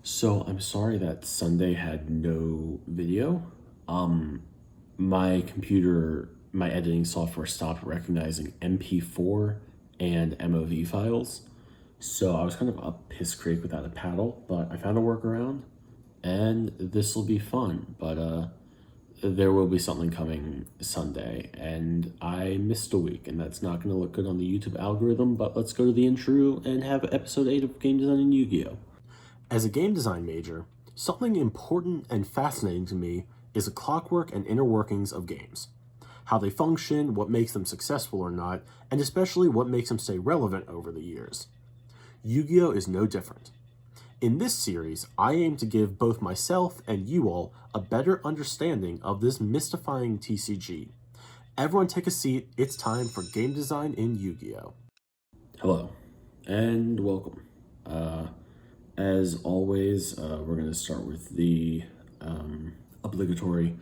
So I'm sorry that Sunday had no video. My computer, my editing software stopped recognizing MP4 and MOV files. So I was kind of up piss creek without a paddle, but I found a workaround and this will be fun. But there will be something coming Sunday and I missed a week and that's not going to look good on the YouTube algorithm, but let's go to the intro and have episode 8 of Game Design in Yu-Gi-Oh! As a game design major, something important and fascinating to me is the clockwork and inner workings of games. How they function, what makes them successful or not, and especially what makes them stay relevant over the years. Yu-Gi-Oh! Is no different. In this series, I aim to give both myself and you all a better understanding of this mystifying TCG. Everyone take a seat, it's time for Game Design in Yu-Gi-Oh! Hello, and welcome. As always, we're going to start with the obligatory.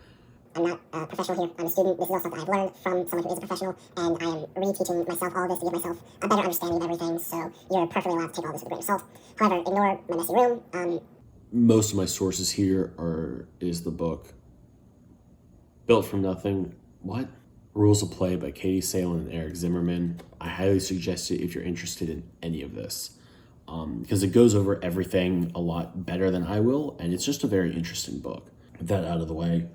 I'm not a professional here. I'm a student. This is all stuff that I've learned from someone who is a professional, and I am reteaching myself all of this to give myself a better understanding of everything, so you're perfectly allowed to take all this with a grain of salt. However, ignore my messy room. Most of my sources here is the book Built from Nothing. What? Rules of Play by Katie Salen and Eric Zimmerman. I highly suggest it if you're interested in any of this. Because it goes over everything a lot better than I will, and it's just a very interesting book. With that out of the way,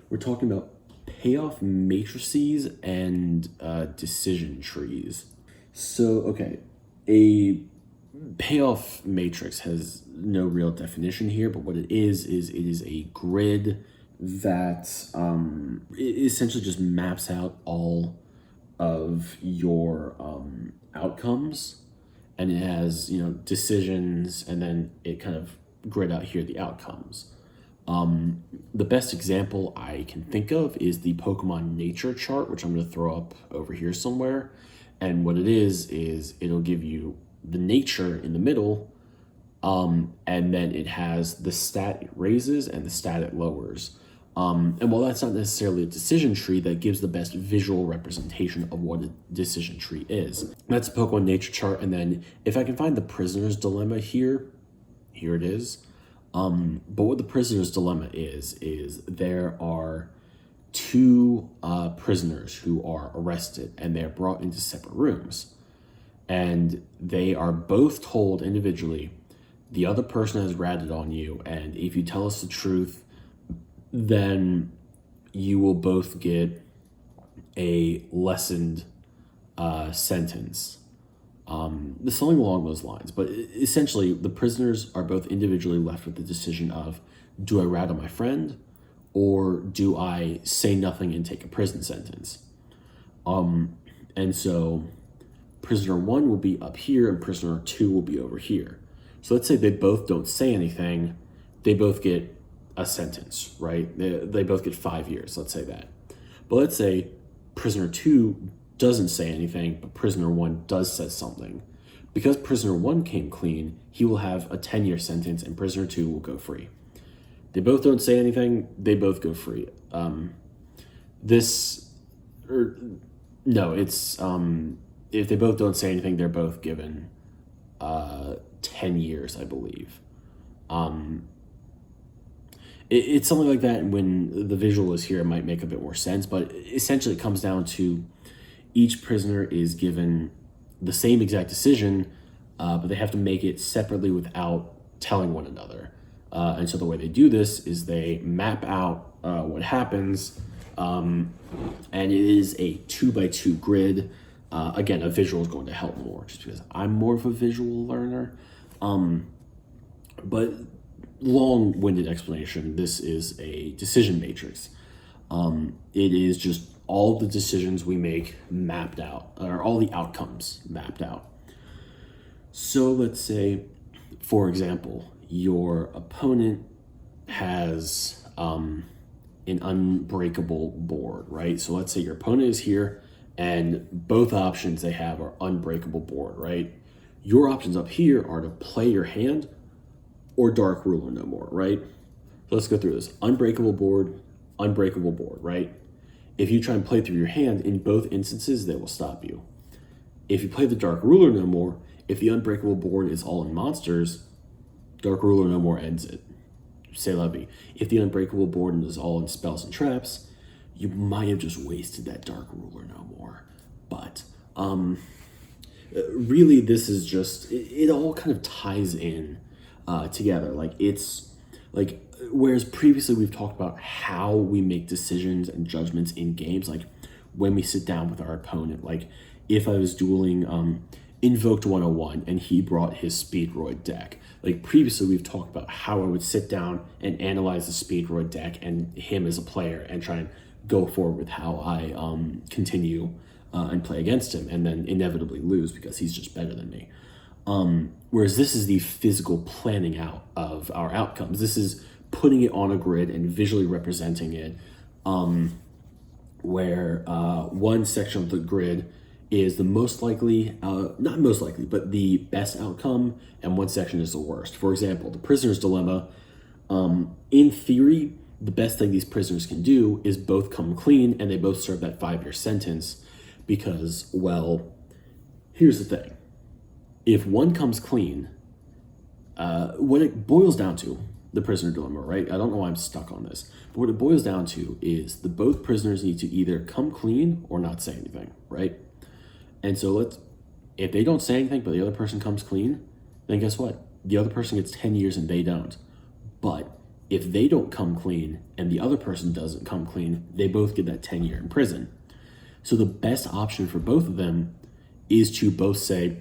we're talking about payoff matrices and decision trees. So, okay, a payoff matrix has no real definition here, but what it is it is a grid that it essentially just maps out all of your outcomes. And it has, decisions, and then it kind of grid out here the outcomes. The best example I can think of is the Pokemon nature chart, which I'm going to throw up over here somewhere. And what it is it'll give you the nature in the middle, and then it has the stat it raises and the stat it lowers. And while that's not necessarily a decision tree, that gives the best visual representation of what a decision tree is. That's a Pokemon nature chart, and then if I can find the prisoner's dilemma here it is. But what the prisoner's dilemma is there are two prisoners who are arrested, and they're brought into separate rooms. And they are both told individually, the other person has ratted on you, and if you tell us the truth, then you will both get a lessened sentence. Something along those lines. But essentially, the prisoners are both individually left with the decision of, do I rat on my friend, or do I say nothing and take a prison sentence? And so prisoner 1 will be up here, and prisoner 2 will be over here. So let's say they both don't say anything. They both get a sentence, right? They both get 5 years, let's say that. But let's say prisoner 2 doesn't say anything, but prisoner 1 does say something. Because prisoner 1 came clean, he will have a 10-year sentence, and prisoner 2 will go free. They both don't say anything, they both go free. If they both don't say anything, they're both given 10 years, I believe. It's something like that, and when the visual is here, it might make a bit more sense, but essentially it comes down to each prisoner is given the same exact decision, but they have to make it separately without telling one another. And so the way they do this is they map out what happens, and it is a 2x2 grid. Again, a visual is going to help more, just because I'm more of a visual learner. But long-winded explanation, this is a decision matrix. It is just all the decisions we make mapped out, or all the outcomes mapped out. So let's say, for example, your opponent has an unbreakable board, right? So let's say your opponent is here, and both options they have are unbreakable board, right? Your options up here are to play your hand or Dark Ruler no more, right? So let's go through this. Unbreakable board, right? If you try and play through your hand, in both instances, they will stop you. If you play the Dark Ruler no more, if the unbreakable board is all in monsters, Dark Ruler no more ends it. C'est la vie. If the Unbreakable board is all in spells and traps, you might have just wasted that Dark Ruler no more. But really, this is just it all kind of ties in together. Like it's like whereas previously we've talked about how we make decisions and judgments in games, like when we sit down with our opponent. Like if I was dueling Invoked 101 and he brought his Speedroid deck. Like previously we've talked about how I would sit down and analyze the Speedroid deck and him as a player and try and go forward with how I continue and play against him, and then inevitably lose because he's just better than me. Whereas this is the physical planning out of our outcomes. This is putting it on a grid and visually representing it, where one section of the grid is the most likely, not most likely, but the best outcome, and one section is the worst. For example, the prisoner's dilemma. In theory, the best thing these prisoners can do is both come clean and they both serve that 5-year sentence because, well, here's the thing. If one comes clean, what it boils down to, the prisoner dilemma, right? I don't know why I'm stuck on this, but what it boils down to is the both prisoners need to either come clean or not say anything, right? And so if they don't say anything but the other person comes clean, then guess what? The other person gets 10 years and they don't. But if they don't come clean and the other person doesn't come clean, they both get that 10-year in prison. So the best option for both of them is to both say,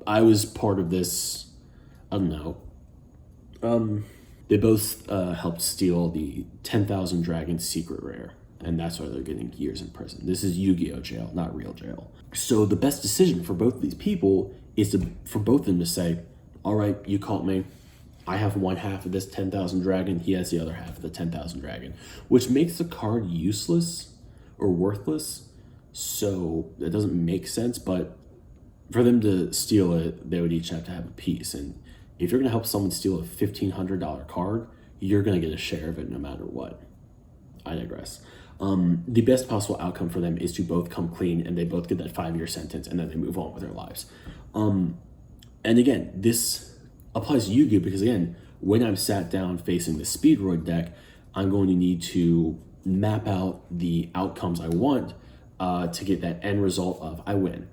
I was part of this, I don't know. They both helped steal the 10,000 Dragons secret rare, and that's why they're getting years in prison. This is Yu-Gi-Oh! Jail, not real jail. So the best decision for both of these people is for both of them to say, all right, you caught me. I have one half of this 10,000 dragon. He has the other half of the 10,000 dragon, which makes the card useless or worthless. So it doesn't make sense, but for them to steal it, they would each have to have a piece. And if you're going to help someone steal a $1,500 card, you're going to get a share of it no matter what. I digress. The best possible outcome for them is to both come clean and they both get that 5-year sentence and then they move on with their lives. And again, this applies to Yu-Gi-Oh! Because again, when I'm sat down facing the Speedroid deck, I'm going to need to map out the outcomes I want to get that end result of I win.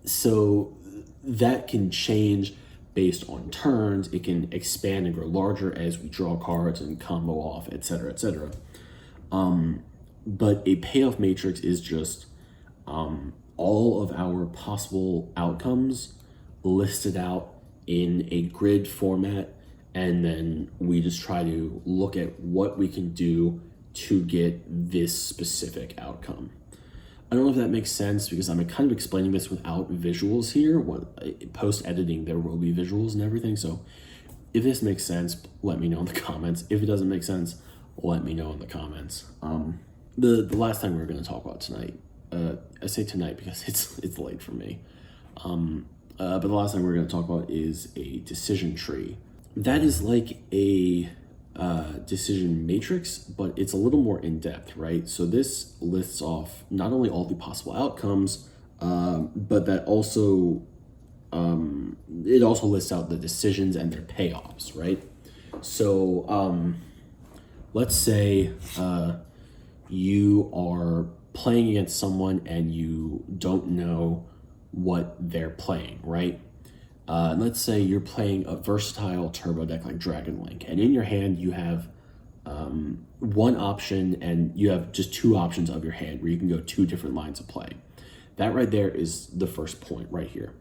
So that can change based on turns. It can expand and grow larger as we draw cards and combo off, etc., etc. But a payoff matrix is just all of our possible outcomes listed out in a grid format, and then we just try to look at what we can do to get this specific outcome. I don't know if that makes sense because I'm kind of explaining this without visuals here. Post-editing, there will be visuals and everything. So if this makes sense, let me know in the comments. If it doesn't make sense, let me know in the comments. The last thing we're going to talk about tonight, I say tonight because it's late for me. But the last thing we're going to talk about is a decision tree. That is like a decision matrix, but it's a little more in depth, right? So this lists off not only all the possible outcomes, but that also it also lists out the decisions and their payoffs, right? So let's say you are playing against someone and you don't know what they're playing, right? Let's say you're playing a versatile turbo deck like Duel Links, and in your hand you have one option and you have just two options of your hand where you can go two different lines of play. That right there is the first point right here.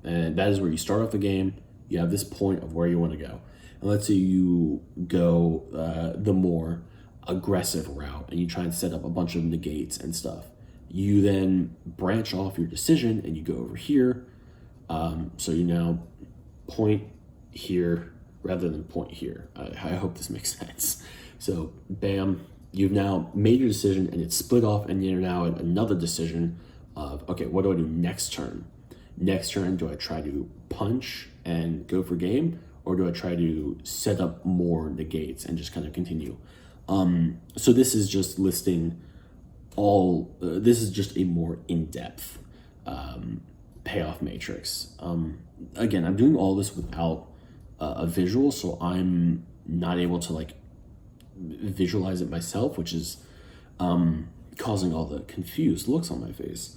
And that is where you start off the game. You have this point of where you want to go. And let's say you go the more aggressive route and you try and set up a bunch of negates and stuff. You then branch off your decision and you go over here. So you now point here rather than point here. I hope this makes sense. So bam, you've now made your decision and it's split off, and you're now at another decision of, okay, what do I do next turn? Next turn, do I try to punch and go for game, or do I try to set up more negates and just kind of continue? So this is just listing all, this is just a more in-depth payoff matrix. Again, I'm doing all this without a visual, so I'm not able to like visualize it myself, which is causing all the confused looks on my face.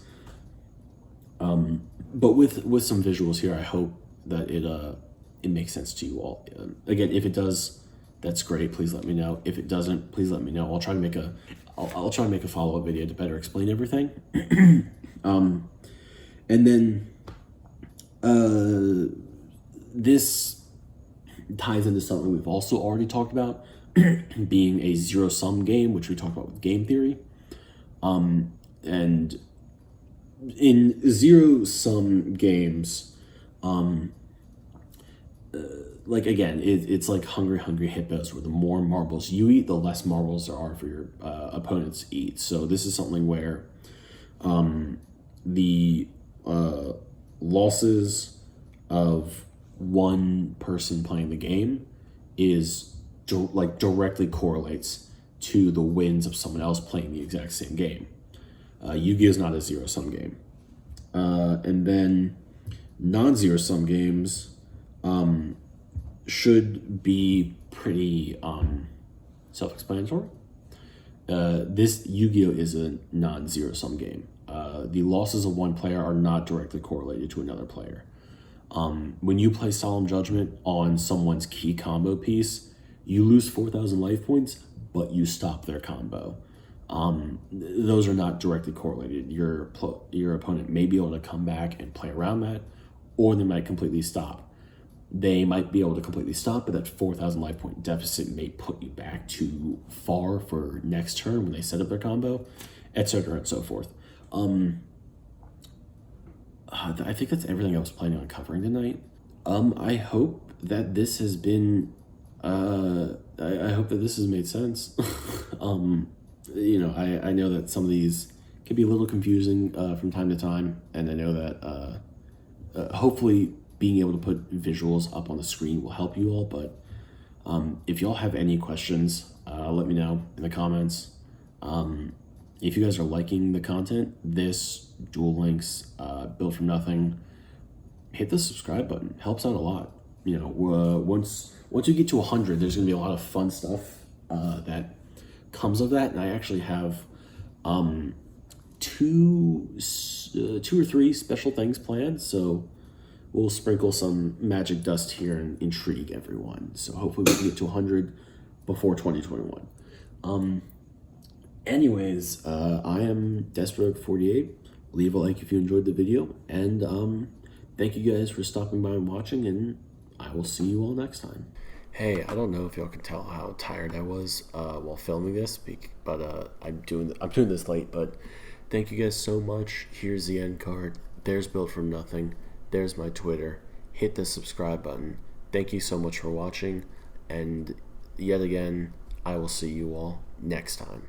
But with some visuals here, I hope that it makes sense to you all. Again, if it does, that's great. Please let me know. If it doesn't, please let me know. I'll try to make a follow-up video to better explain everything. And then this ties into something we've also already talked about, being a zero-sum game, which we talked about with game theory. And in zero-sum games, like again, it's like Hungry Hippos, where the more marbles you eat, the less marbles there are for your opponents to eat. So this is something where the losses of one person playing the game is directly correlates to the wins of someone else playing the exact same game. Yu-Gi-Oh is not a zero-sum game. And then non-zero-sum games should be pretty self-explanatory. This Yu-Gi-Oh is a non-zero-sum game. The losses of one player are not directly correlated to another player. When you play Solemn Judgment on someone's key combo piece, you lose 4,000 life points, but you stop their combo. Those are not directly correlated. Your opponent may be able to come back and play around that, or they might completely stop. They might be able to completely stop, but that 4,000 life point deficit may put you back too far for next turn when they set up their combo, etc. and so forth. I think that's everything I was planning on covering tonight. I hope that this has been, I hope that this has made sense. You know, I know that some of these can be a little confusing from time to time, and I know that hopefully being able to put visuals up on the screen will help you all, but if y'all have any questions, let me know in the comments. If you guys are liking the content, this Duel Links, built from nothing, hit the subscribe button. Helps out a lot. You know, once you get to 100, there's gonna be a lot of fun stuff that comes of that, and I actually have two or three special things planned. So we'll sprinkle some magic dust here and intrigue everyone. So hopefully we can get to 100 before 2021. Anyways, I am Desperate48. Leave a like if you enjoyed the video, and thank you guys for stopping by and watching, and I will see you all next time. Hey, I don't know if y'all can tell how tired I was while filming this, but I'm doing this late. But thank you guys so much. Here's the end card. There's Built From Nothing. There's my Twitter. Hit the subscribe button. Thank you so much for watching, and yet again, I will see you all next time.